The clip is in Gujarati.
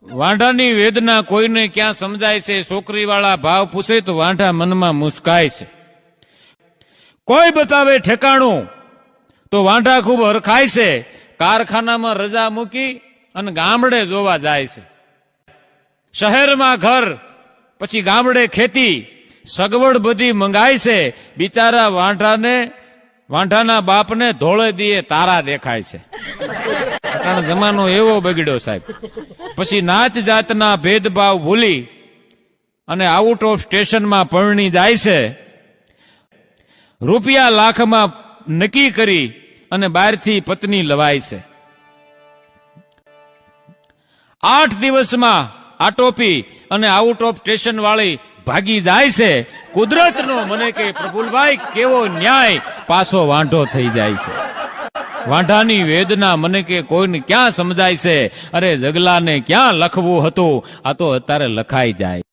વાંઢાની વેદના કોઈને ક્યાં સમજાય છે? છોકરીવાળા ભાવ પૂછે તો વાંઢા મનમાં મુસ્કાય છે. કોઈ બતાવે ઠેકાણું તો વાંઢા ખૂબ હરખાય છે. કારખાનામાં રજા મૂકી અને ગામડે જોવા જાય છે. શહેરમાં ઘર, પછી ગામડે ખેતી, સગવડ બધી મંગાય છે. બિચારા વાંઢાના બાપને ધોળે દીએ તારા દેખાય છે. કારણ જમાનો એવો બગડ્યો સાહેબ. પછી નાત જાતના ભેદભાવ ભૂલી અને આઉટ ઓફ સ્ટેશનમાં પરણી જાય છે. રૂપિયા લાખમાં નક્કી કરી અને બહારથી પત્ની લવાય છે. 8 દિવસમાં આટોપી અને આઉટ ઓફ સ્ટેશન વાળી ભાગી જાય છે. કુદરતનો મને કે પ્રફુલભાઈ કેવો ન્યાય, પાછો વાંઢો થઈ જાય છે. વાંઢાની વેદના મને કે કોઈને ક્યાં સમજાય છે? અરે જગલાને ક્યાં લખવું હતું, આ તો અત્યારે લખાઈ જાય.